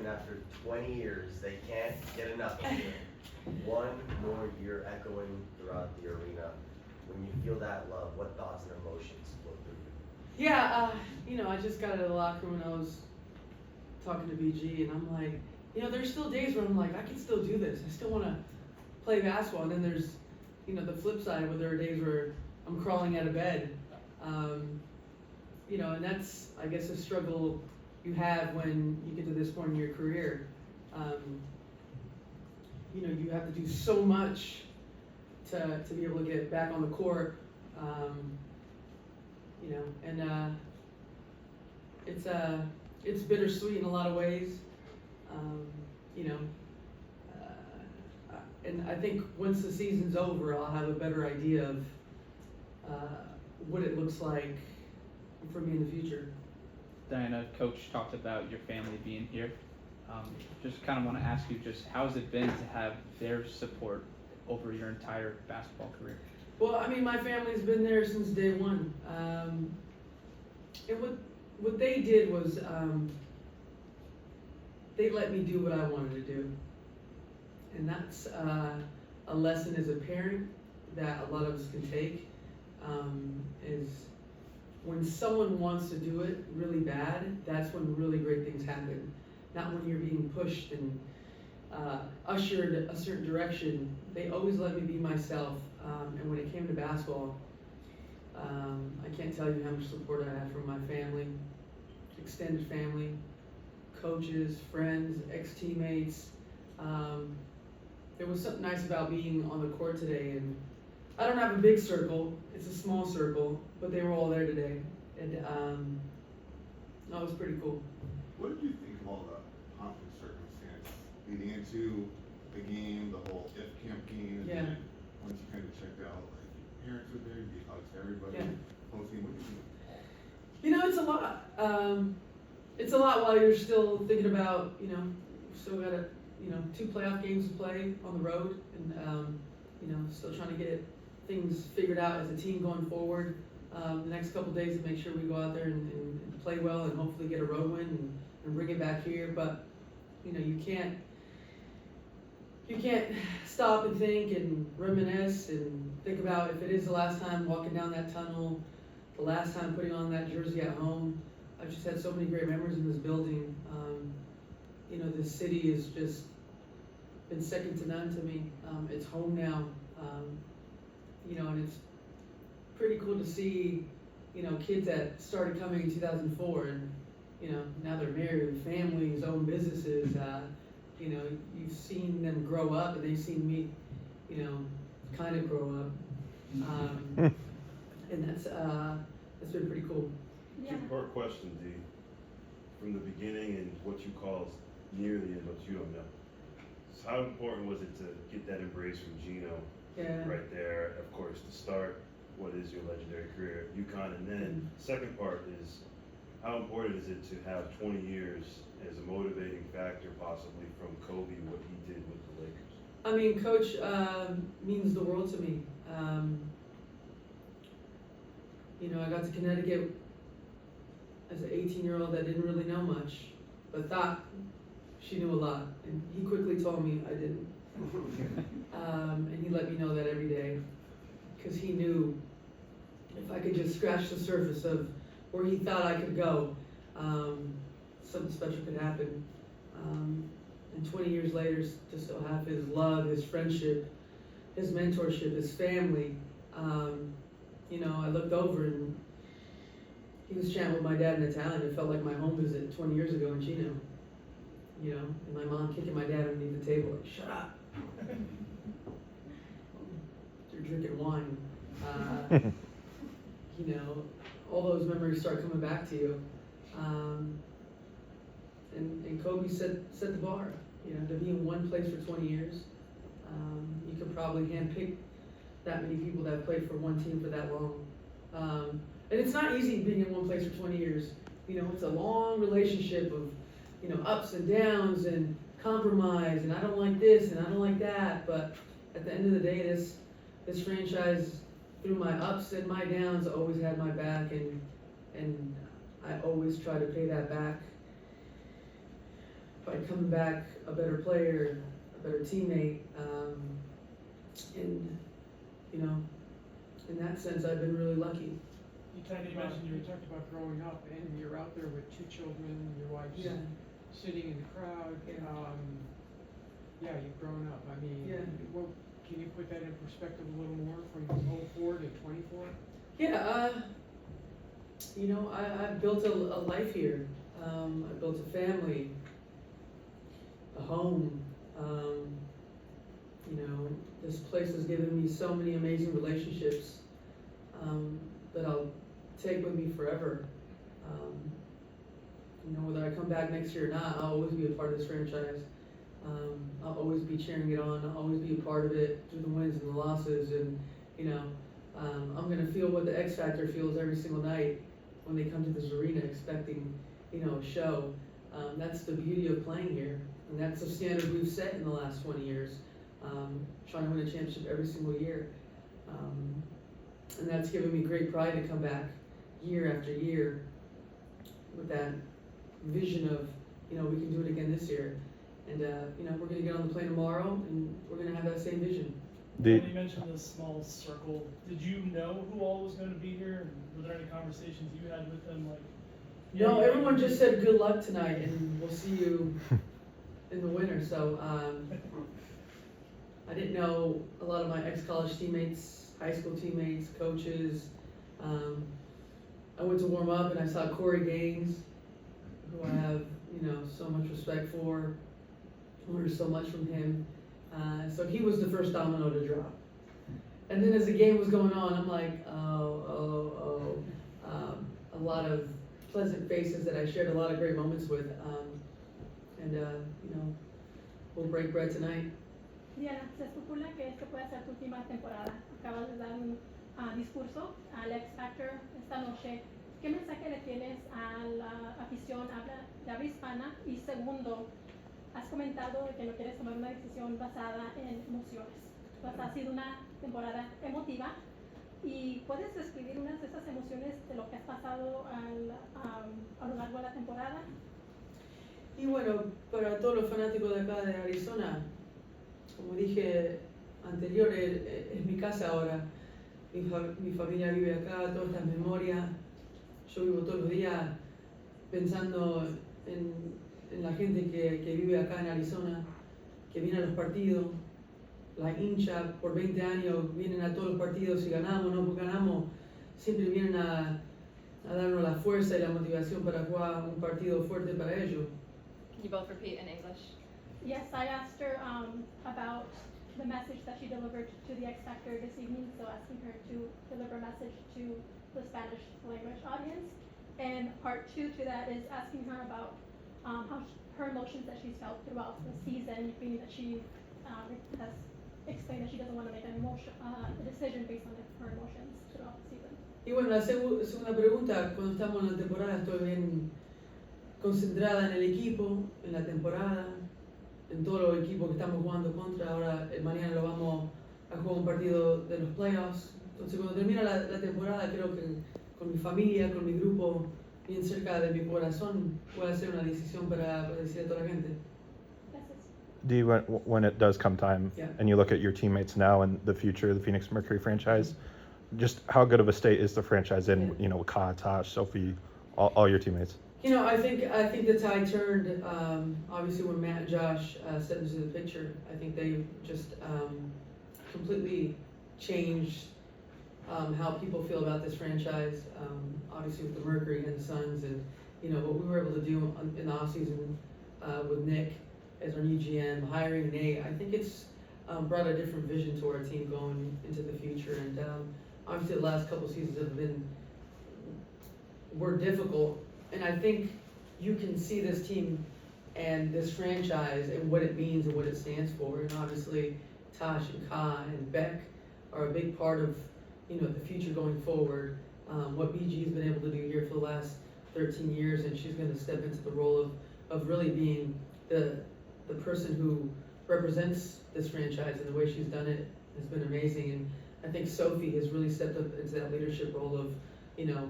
after 20 years, they can't get enough of you. One more year echoing throughout the arena. When you feel that love, what thoughts and emotions flow through you? Yeah, I just got out of the locker room when I was talking to BG, and I'm like, there's still days where I'm like, I can still do this. I still want to play basketball. And then there's, the flip side where there are days where I'm crawling out of bed. And that's, I guess, a struggle you have when you get to this point in your career. You have to do so much to be able to get back on the court. It's bittersweet in a lot of ways. And I think once the season's over, I'll have a better idea of what it looks like for me in the future. Diana, Coach talked about your family being here. Just kind of want to ask you, just how has it been to have their support over your entire basketball career? Well, my family's been there since day one. And what they did was they let me do what I wanted to do. And that's a lesson as a parent that a lot of us can take, is when someone wants to do it really bad, that's when really great things happen. Not when you're being pushed and ushered a certain direction. They always let me be myself. And when it came to basketball, I can't tell you how much support I had from my family, extended family, coaches, friends, ex-teammates. There was something nice about being on the court today, and I don't have a big circle, it's a small circle, but they were all there today, and that was pretty cool. What did you think of all the conflict circumstance leading into the game, the whole if campaign, and Yeah. then once you kind of checked out, like parents were there, you hugs everybody, Yeah. whole team, what do you think? It's a lot. It's a lot while you're still thinking about, still got 2 playoff games to play on the road, and still trying to get things figured out as a team going forward. The next couple days to make sure we go out there and play well and hopefully get a road win and bring it back here. But you can't stop and think and reminisce and think about if it is the last time walking down that tunnel, the last time putting on that jersey at home. I've just had so many great memories in this building. This city has just been second to none to me. It's home now, and it's pretty cool to see, kids that started coming in 2004 and, now they're married with families, own businesses. You've seen them grow up and they've seen me, kind of grow up. And that's been pretty cool. Yeah. Two-part question, D. From the beginning and what you call near the end, but you don't know. So how important was it to get that embrace from Gino Yeah. right there, of course, to start what is your legendary career at UConn? And then second part is, how important is it to have 20 years as a motivating factor possibly from Kobe, what he did with the Lakers? Coach means the world to me. I got to Connecticut as an 18-year-old that didn't really know much, but thought she knew a lot. And he quickly told me I didn't. And he let me know that every day, because he knew if I could just scratch the surface of where he thought I could go, something special could happen. And 20 years later, to still have his love, his friendship, his mentorship, his family. I looked over and he was chatting with my dad in Italian. It felt like my home visit 20 years ago in Chino. And my mom kicking my dad underneath the table, like, shut up. You're drinking wine. All those memories start coming back to you. And Kobe set the bar, to be in one place for 20 years. You could probably handpick that many people that have played for one team for that long. And it's not easy being in one place for 20 years. It's a long relationship of, ups and downs and compromise, and I don't like this and I don't like that. But at the end of the day, this franchise, through my ups and my downs, always had my back, and I always try to pay that back by coming back a better player, a better teammate, and, you know, in that sense, I've been really lucky. You mentioned you talked about growing up, and you're out there with 2 children, your wife's Yeah, sitting in the crowd. Yeah. Yeah, you've grown up. I mean, Yeah. can you put that in perspective a little more from 04 to 24? yeah, you know, I've built a life here. I built a family, a home. You know, this place has given me so many amazing relationships that I'll take with me forever. You know, whether I come back next year or not, I'll always be a part of this franchise. I'll always be cheering it on. I'll always be a part of it through the wins and the losses. And, you know, I'm going to feel what the X Factor feels every single night when they come to this arena expecting, you know, a show. That's the beauty of playing here. And that's the standard we've set in the last 20 years. Trying to win a championship every single year. And that's given me great pride to come back year after year with that vision of, you know, we can do it again this year. And, you know, we're going to get on the plane tomorrow and we're going to have that same vision. When you mentioned the small circle, did you know who all was going to be here? And were there any conversations you had with them? Like, No, everyone just said good luck tonight and we'll see you in the winter. So I didn't know a lot of my ex-college teammates, high school teammates, coaches. I went to warm up and I saw Corey Gaines, who I have, you know, so much respect for. Learned so much from him. So he was the first domino to drop. And then as the game was going on, I'm like, a lot of pleasant faces that I shared a lot of great moments with. And you know, we'll break bread tonight. Diana, se especula que esta puede ser tu última temporada. Acabas de dar un discurso al X Factor esta noche. ¿Qué mensaje le tienes a la afición de habla hispana? Y segundo, has comentado que no quieres tomar una decisión basada en emociones. Pues ha sido una temporada emotiva. ¿Y puedes describir unas de esas emociones de lo que has pasado a lo largo de la temporada? Y bueno, para todos los fanáticos de acá de Arizona, como dije anterior, es mi casa ahora. Mi familia vive acá, todas estas memorias. Yo vivo todos los días pensando en la gente que vive acá en Arizona, que viene a los partidos. La hincha por 20 años vienen a todos los partidos y ganamos, no porque ganamos, siempre vienen a darnos la fuerza y la motivación para jugar un partido fuerte para ellos. Can you both repeat in English? Yes, I asked her about the message that she delivered to the X Factor this evening, so asking her to deliver a message to the Spanish language audience. And part 2 to that is asking her about her emotions that she's felt throughout the season, meaning that she has explained that she doesn't want to make a decision based on her emotions throughout the season. Y bueno, la segunda pregunta, cuando estamos en la temporada estoy bien concentrada en el equipo, en la temporada, en todos los equipos que estamos jugando contra. Ahora mañana lo vamos a jugar un partido de los playoffs. Entonces cuando termina la temporada creo que con mi familia, con mi grupo, bien cerca de mi corazón, puedo hacer una decisión para decir a toda la gente. Dee, when it does come time, Yeah. and you look at your teammates now and the future of the Phoenix Mercury franchise, just how good of a state is the franchise in? Yeah. You know, with Ka, Tosh, Sophie, all your teammates. You know, I think the tide turned, obviously when Matt and Josh stepped into the picture. I think they just completely changed how people feel about this franchise. Obviously with the Mercury and the Suns, and you know what we were able to do in the offseason with Nick as our new GM, hiring Nate. I think it's brought a different vision to our team going into the future. And obviously the last couple seasons were difficult. And I think you can see this team and this franchise and what it means and what it stands for. And obviously, Tosh and Ka and Beck are a big part of, you know, the future going forward. What BG's been able to do here for the last 13 years, and she's going to step into the role of really being the person who represents this franchise, and the way she's done it has been amazing. And I think Sophie has really stepped up into that leadership role of, you know,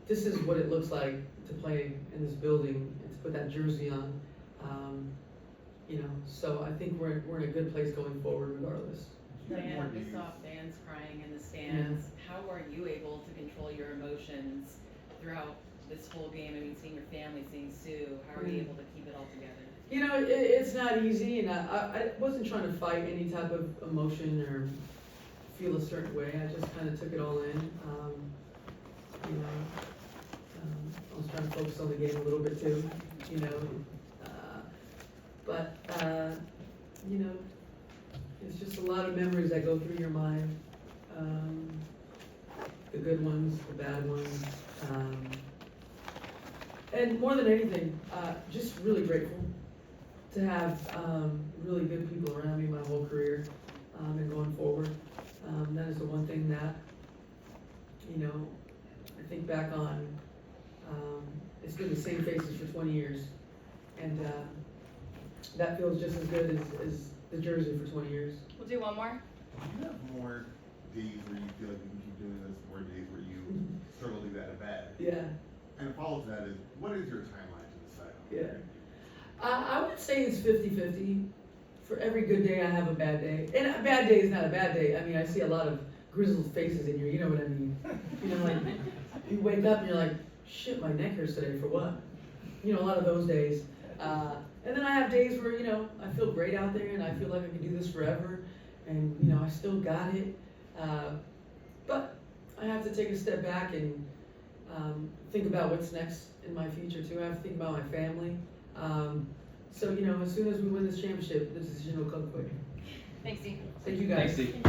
this is what it looks like to play in this building and to put that jersey on. so I think we're in a good place going forward regardless. Diana, we saw fans crying in the stands. How are you able to control your emotions throughout this whole game? I mean, seeing your family, seeing Sue, how are you able to keep it all together? It's not easy, and I wasn't trying to fight any type of emotion or feel a certain way. I just kind of took it all in. I was trying to focus on the game a little bit too, but it's just a lot of memories that go through your mind. The good ones, the bad ones, and more than anything, just really grateful to have really good people around me my whole career and going forward. That is the one thing that I think back on. It's been the same faces for 20 years, and that feels just as good as the jersey for 20 years. We'll do one more. Do you have more days where you feel like you can keep doing this, more days where you struggle to do that at bad? Yeah. And a follow to that is, what is your timeline to decide on? Yeah. I would say it's 50-50. For every good day, I have a bad day. And a bad day is not a bad day. I mean, I see a lot of grizzled faces in here, you know what I mean? Like, you wake up and you're like, shit, my neck hurts today, for what? A lot of those days. And then I have days where, I feel great out there and I feel like I can do this forever. And, I still got it. But I have to take a step back and think about what's next in my future too. I have to think about my family. So, as soon as we win this championship, the decision will come quick. Thanks, Steve. Thank you guys. Thanks, Steve.